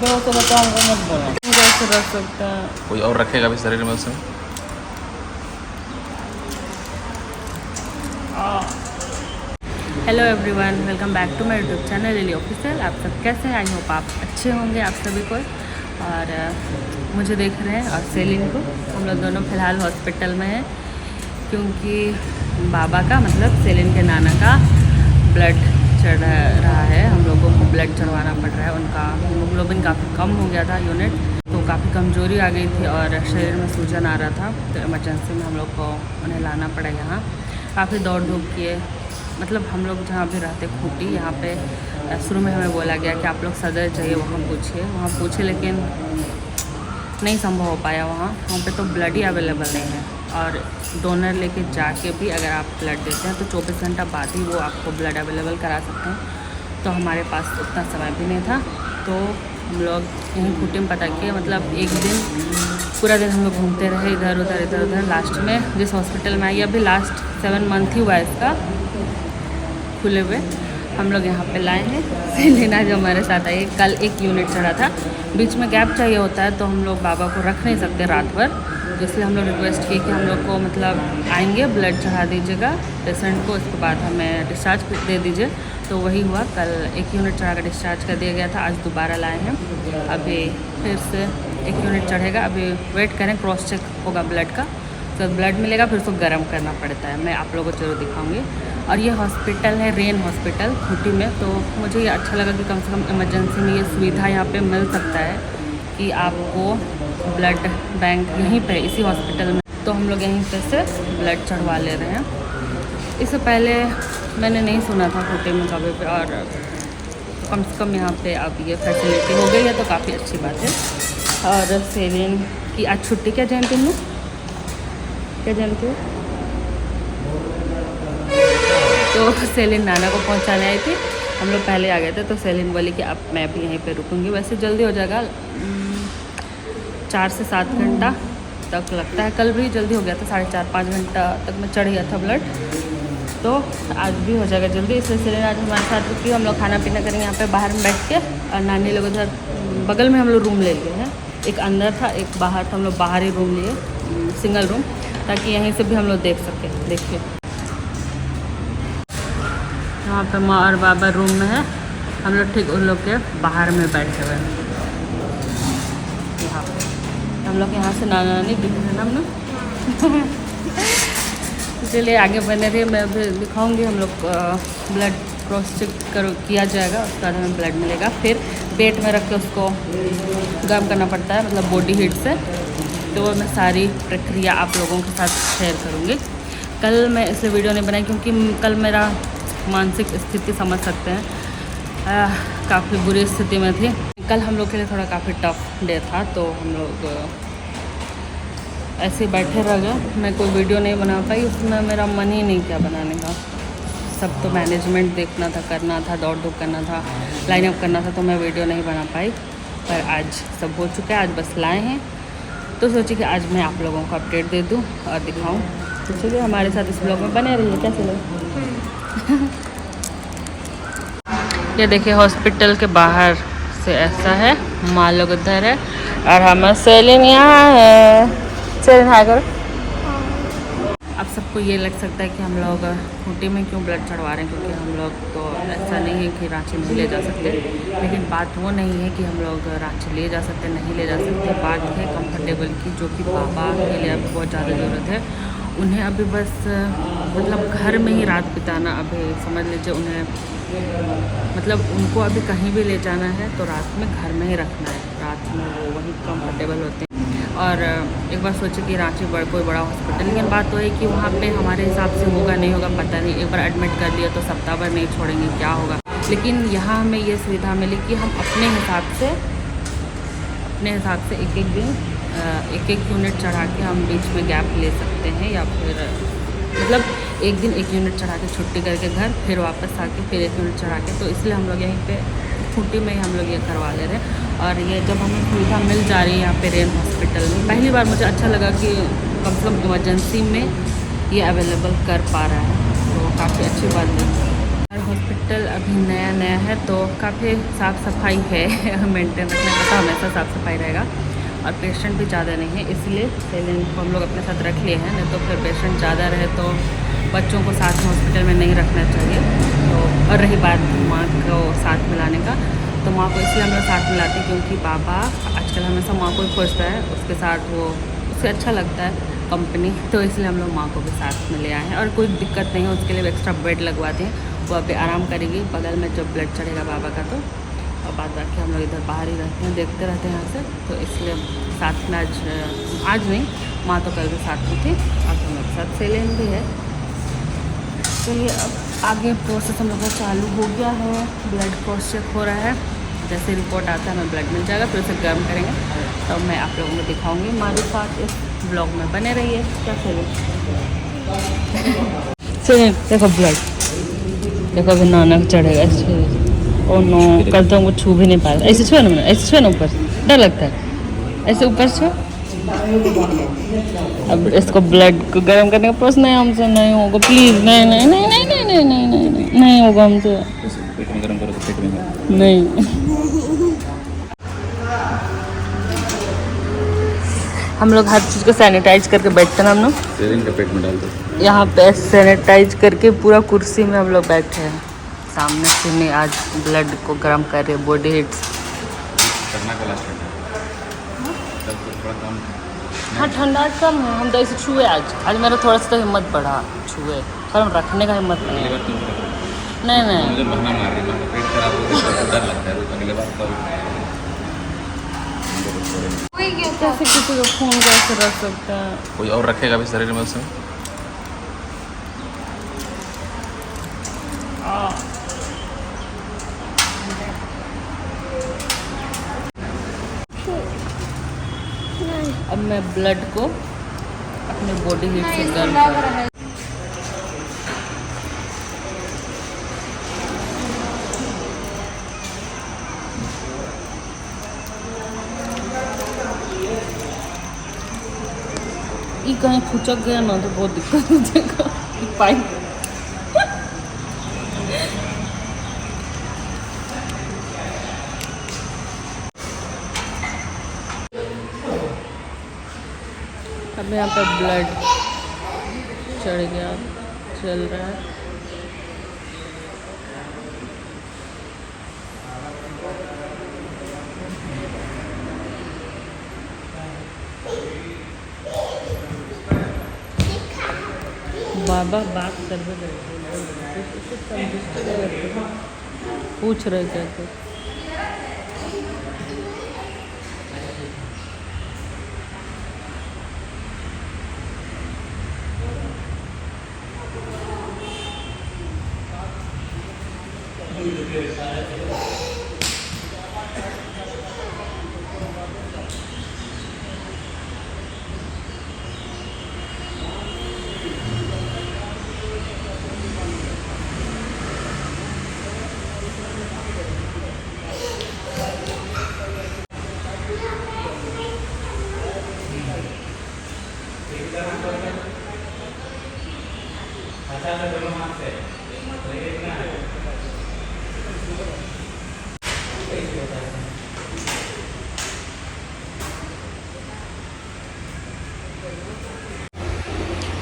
बेहोश होगा तो हमको मत बोला, कैसे रख सकता है? कोई और रखेगा भी शरीर में उसमें? Hello everyone, welcome back to my YouTube channel Lily official. आप सब कैसे हैं? आई होप आप अच्छे होंगे, आप सभी को। और मुझे देख रहे हैं और सेलिन को। हम लोग दोनों फ़िलहाल हॉस्पिटल में हैं क्योंकि बाबा का मतलब सेलिन के नाना का ब्लड चढ़ रहा है। हम लोगों को ब्लड चढ़वाना पड़ रहा है। उनका हीमोग्लोबिन काफ़ी कम हो गया था यूनिट, तो काफ़ी कमज़ोरी आ गई थी और शरीर में सूजन आ रहा था। तो इमरजेंसी में हम लोग को उन्हें लाना पड़ा यहाँ। काफ़ी दौड़ धूप किए, मतलब हम लोग जहाँ भी रहते खूंटी, यहाँ पे शुरू में हमें बोला गया कि आप लोग सदर चाहिए, वहाँ पूछे लेकिन नहीं संभव हो पाया। वहाँ पे तो ब्लड ही अवेलेबल नहीं है और डोनर लेके जाके भी अगर आप ब्लड देते हैं तो 24 घंटा बाद ही वो आपको ब्लड अवेलेबल करा सकते हैं। तो हमारे पास उतना समय भी नहीं था, तो हम लोग यहीं खूंटी में पता किए। मतलब एक दिन पूरा दिन हम लोग घूमते रहे इधर उधर। लास्ट में जिस हॉस्पिटल में आई, अभी लास्ट 7 मंथ ही हुआ है इसका खुले हुए, हम लोग यहाँ पे लाए हैं। सेलिना जो हमारे साथ आई, कल एक यूनिट चढ़ा था, बीच में गैप चाहिए होता है, तो हम लोग बाबा को रख नहीं सकते रात भर, तो इसलिए हम लोग रिक्वेस्ट किए कि हम लोग को मतलब आएंगे, ब्लड चढ़ा दीजिएगा पेशेंट को, उसके बाद हमें डिस्चार्ज दे दीजिए। तो वही हुआ, कल एक यूनिट चढ़ा कर डिस्चार्ज कर दिया गया था। आज दोबारा लाए हैं, अभी फिर से एक यूनिट चढ़ेगा। अभी वेट करें, क्रॉस चेक होगा ब्लड का, तो ब्लड मिलेगा, फिर उसको गर्म करना पड़ता है। मैं आप लोगों को जरूर दिखाऊंगी। और ये हॉस्पिटल है रेन हॉस्पिटल खूंटी में, तो मुझे ये अच्छा लगा कि कम से कम इमरजेंसी में ये सुविधा यहाँ पे मिल सकता है कि आपको ब्लड बैंक यहीं पे इसी हॉस्पिटल में। तो हम लोग यहीं पे से ब्लड चढ़वा ले रहे हैं। इससे पहले मैंने नहीं सुना था खूंटी में कभी पे, और कम से कम यहाँ पे अब ये फैसिलिटी हो गई है तो काफ़ी अच्छी बात है। और सेलिन की आज छुट्टी, क्या जानती हूँ, क्या जानती हो? तो सेलिन नाना को पहुंचाने आई थी, हम लोग पहले आ गए थे, तो सेलिन बोली कि अब मैं भी यहीं पे रुकूंगी। वैसे जल्दी हो जाएगा, 4 से 7 घंटा तक लगता है। कल भी जल्दी हो गया था, 4.5-5 घंटा तक में चढ़ गया था ब्लड, तो आज भी हो जाएगा जल्दी। इसलिए सेलिन आज हमारे साथ रुकी। हम लोग खाना पीना करेंगे यहाँ पे बाहर में बैठ के, और नानी लोग उधर बगल में हम लोग रूम ले लिए हैं। एक अंदर था, एक बाहर था, हम लोग बाहर ही रूम लिए, सिंगल रूम, ताकि यहीं से भी हम लोग देख सकें। देखिए यहाँ पे माँ और बाबा रूम में है, हम लोग ठीक उन लोग के बाहर में बैठे हुए हैं। यहाँ पे हम लोग यहाँ से नाना नानी दिख रहे हैं हम लोग इसीलिए आगे बने रहिए। मैं भी दिखाऊंगी। हम लोग ब्लड क्रॉस चेक किया जाएगा, उसके बाद हमें ब्लड मिलेगा। फिर पेट में रख के उसको गर्म करना पड़ता है, मतलब बॉडी हीट से। तो मैं सारी प्रक्रिया आप लोगों के साथ शेयर करूँगी। कल मैं इसलिए वीडियो नहीं बनाई क्योंकि कल मेरा मानसिक स्थिति समझ सकते हैं, काफ़ी बुरी स्थिति में थी। कल हम लोग के लिए थोड़ा काफ़ी टफ डे था, तो हम लोग ऐसे बैठे रह गए। मैं कोई वीडियो नहीं बना पाई, उसमें मेरा मन ही नहीं किया बनाने का। सब तो मैनेजमेंट देखना था, करना था, दौड़ धूप करना था, लाइन अप करना था, तो मैं वीडियो नहीं बना पाई। पर आज सब हो चुका है, आज बस लाए हैं, तो सोची कि आज मैं आप लोगों को अपडेट दे दूँ और दिखाऊँ। तो चलिए हमारे साथ इस ब्लॉग में बने रहिए। कैसे लोग ये देखिए हॉस्पिटल के बाहर से ऐसा है, माँ लोग उधर है और हम सेलिन यहाँ है। सेलिन हाय करो। अब सबको ये लग सकता है कि हम लोग खूंटी में क्यों ब्लड चढ़वा रहे हैं, क्योंकि हम लोग तो ऐसा नहीं है कि रांची नहीं ले जा सकते। लेकिन बात वो नहीं है कि हम लोग रांची ले जा सकते नहीं ले जा सकते, बात है कंफर्टेबल की, जो कि बाबा के लिए अभी बहुत ज़्यादा ज़रूरत है। उन्हें अभी बस मतलब घर में ही रात बिताना, अभी समझ लीजिए उन्हें मतलब उनको अभी कहीं भी ले जाना है तो रात में घर में ही रखना है, रात में वो वही कंफर्टेबल होते हैं। और एक बार सोचे कि रांची कोई बड़ा हॉस्पिटल, लेकिन बात तो है कि वहाँ पे हमारे हिसाब से होगा नहीं होगा पता नहीं। एक बार एडमिट कर दिया तो सप्ताह भर नहीं छोड़ेंगे, क्या होगा। लेकिन यहाँ हमें ये सुविधा मिली कि हम अपने हिसाब से एक एक यूनिट चढ़ा के हम बीच में गैप ले सकते हैं, या फिर मतलब एक दिन एक यूनिट चढ़ा के छुट्टी करके घर, फिर वापस आके फिर एक यूनिट चढ़ा के। तो इसलिए हम लोग यहीं पे खूंटी में ही हम लोग ये करवा ले रहे हैं। और ये जब हमें सुविधा मिल जा रही है यहाँ पे रेन हॉस्पिटल में, पहली बार मुझे अच्छा लगा कि कम से कम इमरजेंसी में ये अवेलेबल कर पा रहा है, तो काफ़ी अच्छी बात है। और हॉस्पिटल हॉस्पिटल अभी नया नया है तो काफ़ी साफ़ सफाई है मेंटेन रखने का तो हमेशा साफ़ सफाई रहेगा और पेशेंट भी ज़्यादा नहीं है, इसलिए सेलिन को हम लोग अपने साथ रख लिए हैं। नहीं तो फिर पेशेंट ज़्यादा रहे तो बच्चों को साथ में हॉस्पिटल में नहीं रखना चाहिए। तो और रही बात माँ को साथ मिलाने का, तो माँ को इसलिए हम लोग साथ मिलाते हैं क्योंकि पापा आजकल हमेशा माँ को ही खोजता है, उसके साथ वो उसे अच्छा लगता है कंपनी, तो इसलिए हम लोग माँ को भी साथ में ले आए हैं। और कोई दिक्कत नहीं है, उसके लिए एक्स्ट्रा बेड लगवाते हैं, वो अभी आराम करेगी बगल में जब ब्लड चढ़ेगा बाबा का। तो और बाद बाकी हम लोग इधर बाहर ही रहते हैं, देखते रहते हैं यहाँ से, तो इसलिए साथ में आज नहीं, माँ तो कल भी साथ में थी और हम लोग साथ सेलिन भी है। चलिए अब आगे प्रोसेस हम लोग का चालू हो गया है, ब्लड क्रॉस चेक हो रहा है, जैसे रिपोर्ट आता है हमें ब्लड मिल जाएगा, फिर उसे गर्म करेंगे तो मैं आप लोगों को दिखाऊंगी। हमारे साथ इस ब्लॉग में बने रहिए। क्या चलिए चलिए देखो ब्लड, देखो अभी नानक चढ़ेगा ऐसे। ओ नो, कल तो हमको छू भी नहीं पाया। ऐसे छुआ ना, मैंने ऐसे छुआ ना, ऊपर डर लगता है, ऐसे ऊपर छुआ। अब इसको ब्लड को गर्म करने का प्रोसेस नहीं, हमसे नहीं होगा, प्लीज़ नहीं नहीं नहीं नहीं नहीं नहीं नहीं नहीं नहीं नहीं होगा हमसे, पेट में गर्म करो तो पेट में नहीं। हम लोग हर चीज़ को सैनिटाइज करके बैठते हैं, हम लोग सेलिन का पेट में डाल दो। यहाँ पे सैनिटाइज करके पूरा कुर्सी में हम लोग बैठे हैं। सामने से नहीं, आज ब्लड को गर्म कर रहे, बॉडी हीट्स करना का लास्ट तब थोड़ा कम। हाँ ठंडा कम है, हम तो ऐसे छुए आज मेरा थोड़ा सा तो हिम्मत बढ़ा छुए, पर हम रखने का हिम्मत नहीं अगली है। बार तुम रखो। नहीं नहीं मुझे बहाना मार रही है, पेट खराब हो गया तो डर लगता है, तो अगले बार तो कैसे किसी को खून कैसे रख सकता है। कोई और रखेगा भी शरीर में उसमें। अब मैं ब्लड को अपने बॉडी हीट से गर्म कर, ये कहीं खुचक गया ना तो बहुत दिक्कत हो जाएगा पाइप। अब यहाँ पे ब्लड चढ़ गया, चल रहा है। बाबा बात कर रहे, पूछ रहे क्या थे।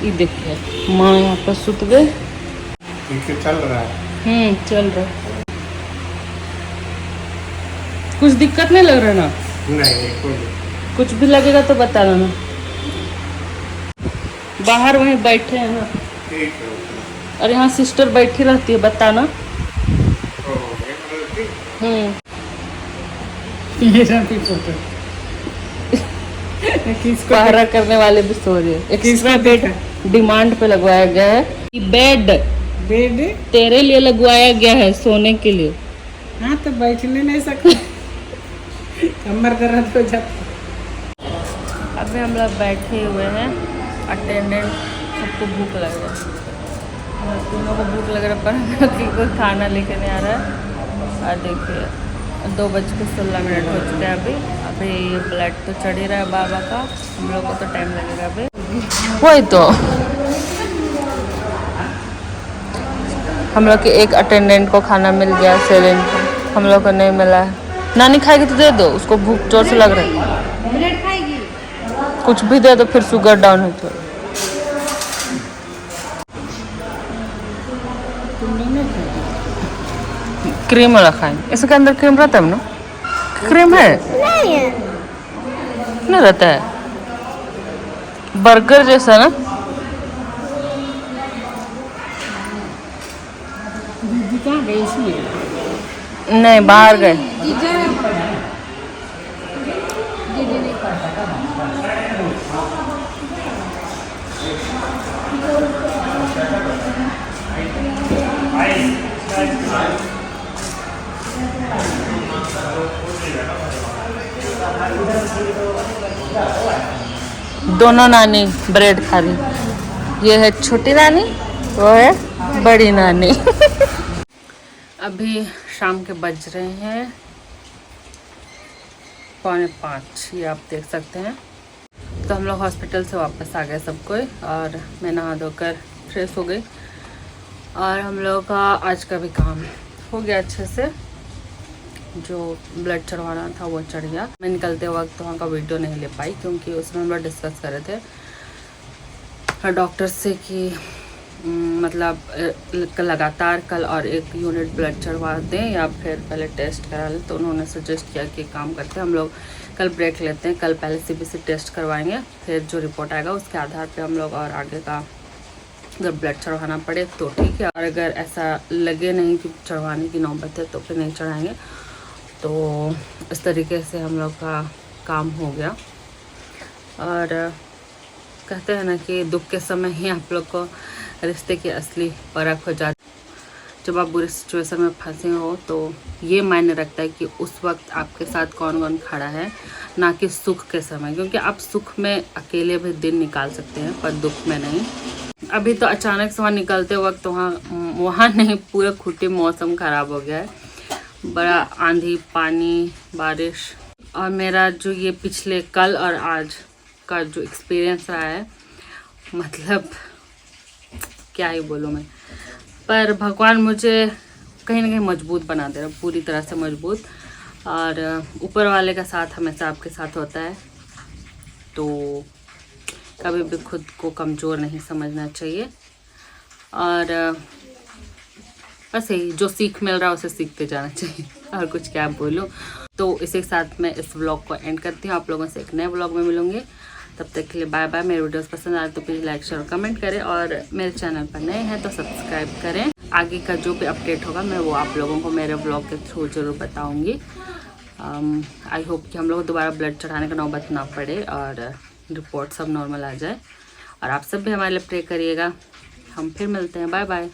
ये देखिए माँ यहाँ पर सुत गए, चल रहा है। चल रहा है। कुछ दिक्कत नहीं लग रहा ना? नहीं कोई कुछ भी लगेगा तो बता देना। बाहर वहीं बैठे हैं ना, ठीक है। और यहाँ सिस्टर बैठी रहती है, बताना। मेरा भी फोटो किसको पहरा करने वाले भी सो रहे हैं। एक्स्ट्रा बेड डिमांड पे लगवाया गया है। बेड बेड तेरे लिए लगवाया गया है, सोने के लिए। हाँ तो बैठने नहीं सकते, कमर दर्द हो जाता। अभी हम लोग बैठे हुए हैं, अटेंडेंट सबको भूख लग रहा है, तीनों को भूख लग रहा है, पर कोई खाना लेके नहीं आ रहा है। और देखिए 2:16 हो चुका है अभी। अभी ब्लड तो चढ़ ही रहा है बाबा का, हम लोग को तो टाइम लगेगा अभी। वही तो हम लोग के एक अटेंडेंट को खाना मिल गया, सेलिन को। हम लोग को नहीं मिला है। नानी खाएगी तो दे दो, उसको भूख जोर से लग रहा है। ब्रेड खाएगी? कुछ भी दे दो, फिर शुगर डाउन हो तो। तुम लोग नहीं खाएगी? क्रीम वाला खाएंगे, इसके अंदर क्रीम रहता है ना? क्रीम है नहीं रहता है, बर्गर जैसा ना। दीदी कहाँ गई इसमें? नहीं, बाहर गए। दीदी नहीं खाता। दोनों नानी ब्रेड खा रही। ये है छोटी नानी, वो है बड़ी नानी। अभी शाम के बज रहे हैं 4:45, ये आप देख सकते हैं। तो हम लोग हॉस्पिटल से वापस आ गए सब कोई, और मैं नहा धोकर फ्रेश हो गई, और हम लोग का आज का भी काम हो गया अच्छे से। जो ब्लड चढ़वाना था वो चढ़ गया। मैं निकलते वक्त वहाँ का वीडियो नहीं ले पाई, क्योंकि उसमें हम लोग डिस्कस कर रहे थे डॉक्टर से कि मतलब लगातार कल और एक यूनिट ब्लड चढ़वा दें या फिर पहले टेस्ट करा लें। तो उन्होंने सजेस्ट किया कि काम करते हैं हम लोग कल ब्रेक लेते हैं, कल पहले CBC टेस्ट करवाएंगे, फिर जो रिपोर्ट आएगा उसके आधार पे हम लोग और आगे का अगर ब्लड चढ़वाना पड़े तो ठीक है, और अगर ऐसा लगे नहीं कि चढ़वाने की नौबत है तो फिर नहीं चढ़ाएंगे। तो इस तरीके से हम लोग का काम हो गया। और कहते हैं ना कि दुख के समय ही आप लोग को रिश्ते की असली परख हो जाती। जब आप बुरी सिचुएशन में फंसे हो तो ये मायने रखता है कि उस वक्त आपके साथ कौन कौन खड़ा है, ना कि सुख के समय, क्योंकि आप सुख में अकेले भी दिन निकाल सकते हैं पर दुख में नहीं। अभी तो अचानक से वहाँ निकलते वक्त वहाँ नहीं, पूरा खूटी मौसम ख़राब हो गया है, बड़ा आंधी पानी बारिश। और मेरा जो ये पिछले कल और आज का जो एक्सपीरियंस रहा है, मतलब क्या ही बोलूँ मैं, पर भगवान मुझे कहीं ना कहीं मजबूत बना दे रहा, पूरी तरह से मजबूत। और ऊपर वाले का साथ हमेशा आपके साथ होता है, तो कभी भी खुद को कमज़ोर नहीं समझना चाहिए। और बस यही जो सीख मिल रहा है उसे सीखते जाना चाहिए, और कुछ क्या बोलूँ। तो इसी के साथ मैं इस व्लॉग को एंड करती हूँ। आप लोगों से एक नए व्लॉग में मिलूंगी, तब तक के लिए बाय बाय। मेरे वीडियोस पसंद आए तो प्लीज़ लाइक शेयर और कमेंट करें, और मेरे चैनल पर नए हैं तो सब्सक्राइब करें। आगे का जो भी अपडेट होगा मैं वो आप लोगों को मेरे व्लॉग के थ्रू ज़रूर बताऊँगी। आई होप कि हम लोग दोबारा ब्लड चढ़ाने का नौबत ना पड़े और रिपोर्ट सब नॉर्मल आ जाए। और आप सब भी हमारे लिए प्रे करिएगा। हम फिर मिलते हैं, बाय बाय।